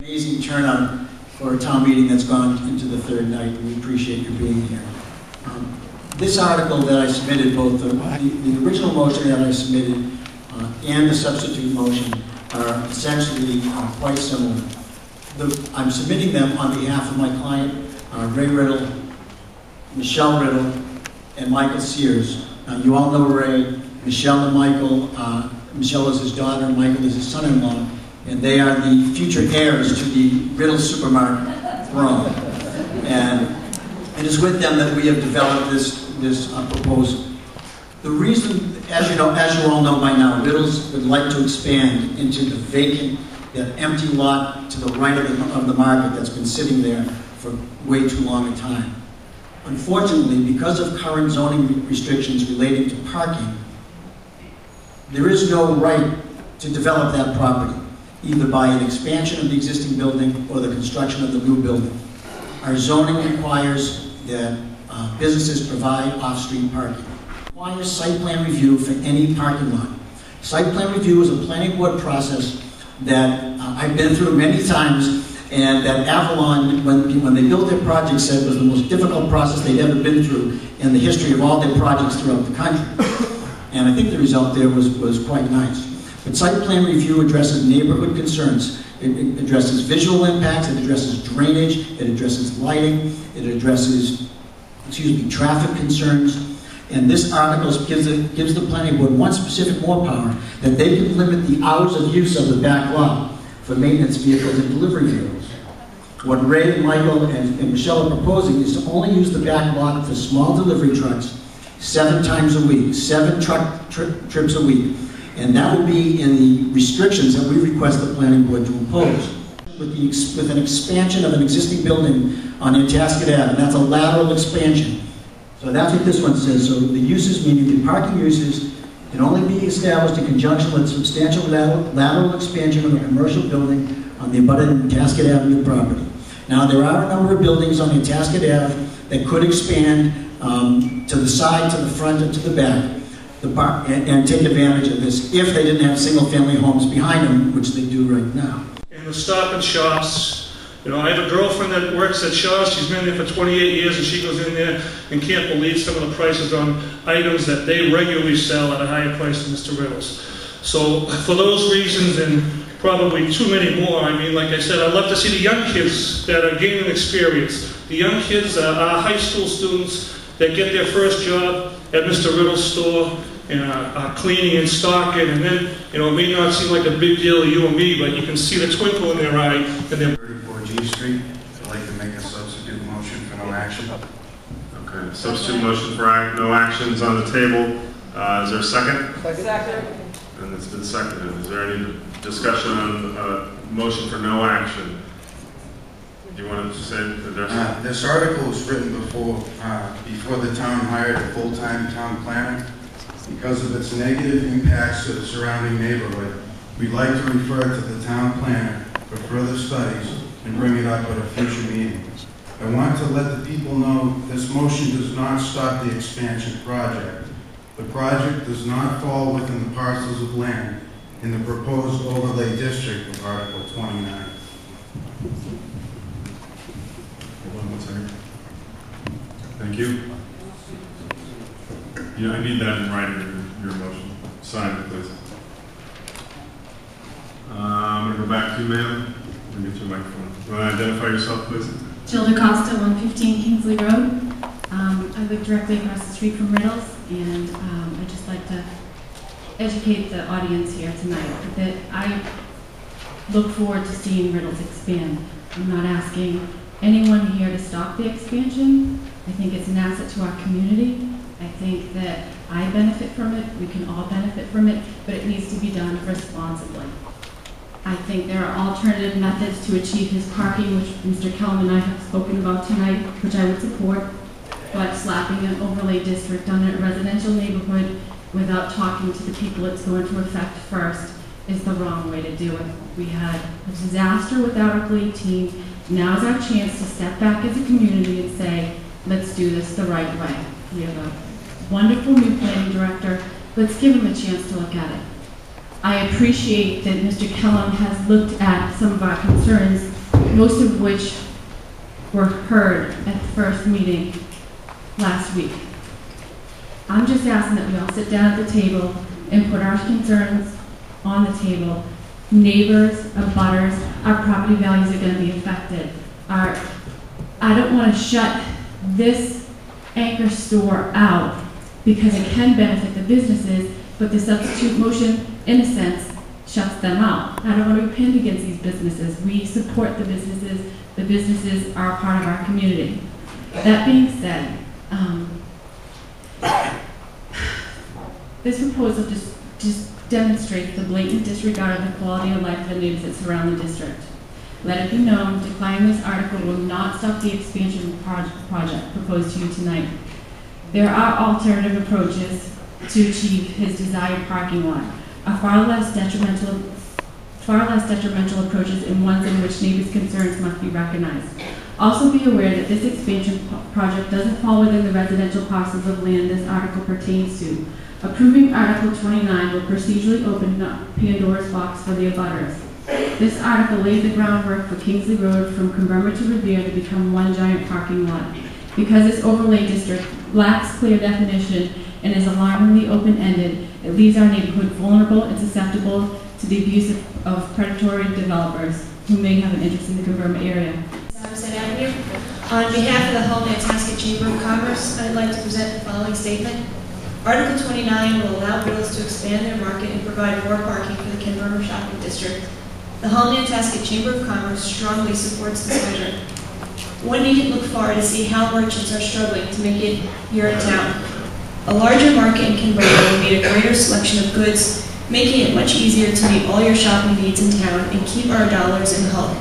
Amazing turnout for a town meeting that's gone into the third night, and we appreciate you being here. This article that I submitted, both the original motion that I submitted and the substitute motion are essentially quite similar. I'm submitting them on behalf of my client, Ray Riddle, Michelle Riddle, and Michael Sears. You all know Ray, Michelle and Michael. Michelle is his daughter, Michael is his son-in-law, and they are the future heirs to the Riddle supermarket throne. And it is with them that we have developed this proposal. The reason, as you all know by now, Riddles would like to expand into the vacant, that empty lot to the right of the market that's been sitting there for way too long a time. Unfortunately, because of current zoning restrictions relating to parking, there is no right to develop that property, either by an expansion of the existing building or the construction of the new building. Our zoning requires that businesses provide off-street parking. It requires site plan review for any parking lot. Site plan review is a planning board process that I've been through many times, and that Avalon, when they built their project, said was the most difficult process they'd ever been through in the history of all their projects throughout the country. And I think the result there was quite nice. But site plan review addresses neighborhood concerns. It addresses visual impacts, it addresses drainage, it addresses lighting, it addresses, traffic concerns. And this article gives the planning board one specific more power, that they can limit the hours of use of the back lot for maintenance vehicles and delivery vehicles. What Ray, Michael, and Michelle are proposing is to only use the back lot for small delivery trucks 7 times a week, 7 truck trips a week. And that will be in the restrictions that we request the planning board to impose. With an expansion of an existing building on Itasca Ave, and that's a lateral expansion. So that's what this one says. So the uses, meaning the parking uses, can only be established in conjunction with substantial lateral expansion of a commercial building on the abutted Itasca Avenue property. Now there are a number of buildings on Itasca Ave that could expand to the side, to the front, and to the back, and take advantage of this if they didn't have single-family homes behind them, which they do right now. And the Stop and Shops. I have a girlfriend that works at Shaw's. She's been there for 28 years, and she goes in there and can't believe some of the prices on items that they regularly sell at a higher price than Mr. Riddle's. So for those reasons, and probably too many more, like I said, I'd love to see the young kids that are gaining experience. The young kids are high school students that get their first job at Mr. Riddle's store and are cleaning and stocking, and then, it may not seem like a big deal to you and me, but you can see the twinkle in their eye. And they're 34 G Street. I'd like to make a substitute motion for no action. Okay, substitute motion for no action is on the table. Is there a second? Second. And it's been seconded. Is there any discussion on motion for no action? Do you want to say that this article was written before the town hired a full-time town planner. Because of its negative impacts to the surrounding neighborhood, we'd like to refer to the town planner for further studies and bring it up at a future meeting. I want to let the people know this motion does not stop the expansion project. The project does not fall within the parcels of land in the proposed overlay district of Article 29. Hold on one second. Thank you. Yeah, I need that in writing, your motion. Sign it, please. I'm going to go back to you, ma'am. Let me get your microphone. You want to identify yourself, please? Jill DaCosta, 115 Kingsley Road. I live directly across the street from Riddle's, and I'd just like to educate the audience here tonight that I look forward to seeing Riddle's expand. I'm not asking anyone here to stop the expansion. I think it's an asset to our community. I think that I benefit from it, we can all benefit from it, but it needs to be done responsibly. I think there are alternative methods to achieve his parking, which Mr. Kellum and I have spoken about tonight, which I would support, but slapping an overlay district on a residential neighborhood without talking to the people it's going to affect first is the wrong way to do it. We had a disaster with our Article 18. Now's our chance to step back as a community and say, let's do this the right way. We have a wonderful new planning director. Let's give him a chance to look at it. I appreciate that Mr. Kellum has looked at some of our concerns, most of which were heard at the first meeting last week. I'm just asking that we all sit down at the table and put our concerns on the table. Neighbors, abutters, our property values are going to be affected. I don't want to shut this anchor store out because it can benefit the businesses, but the substitute motion, in a sense, shuts them out. I don't want to be pinned against these businesses. We support the businesses. The businesses are a part of our community. That being said, this proposal just demonstrates the blatant disregard of the quality of life of the neighbors that surround the district. Let it be known, declining this article will not stop the expansion project proposed to you tonight. There are alternative approaches to achieve his desired parking lot, far less detrimental approaches and ones in which neighbors' concerns must be recognized. Also be aware that this expansion project doesn't fall within the residential parcels of land this article pertains to. Approving Article 29 will procedurally open up Pandora's box for the abutters. This article laid the groundwork for Kingsley Road from Converma to Revere to become one giant parking lot. Because this overlay district lacks clear definition and is alarmingly open-ended, it leaves our neighborhood vulnerable and susceptible to the abuse of predatory developers who may have an interest in the Converma area. Avenue. On behalf of the Hull Nantasket Chamber of Commerce, I'd like to present the following statement. Article 29 will allow Riddles to expand their market and provide more parking for the Converma shopping district. The Hull Nantasket Chamber of Commerce strongly supports this measure. One needn't look far to see how merchants are struggling to make it here in town. A larger market in Converma will meet a greater selection of goods, making it much easier to meet all your shopping needs in town and keep our dollars in Hull.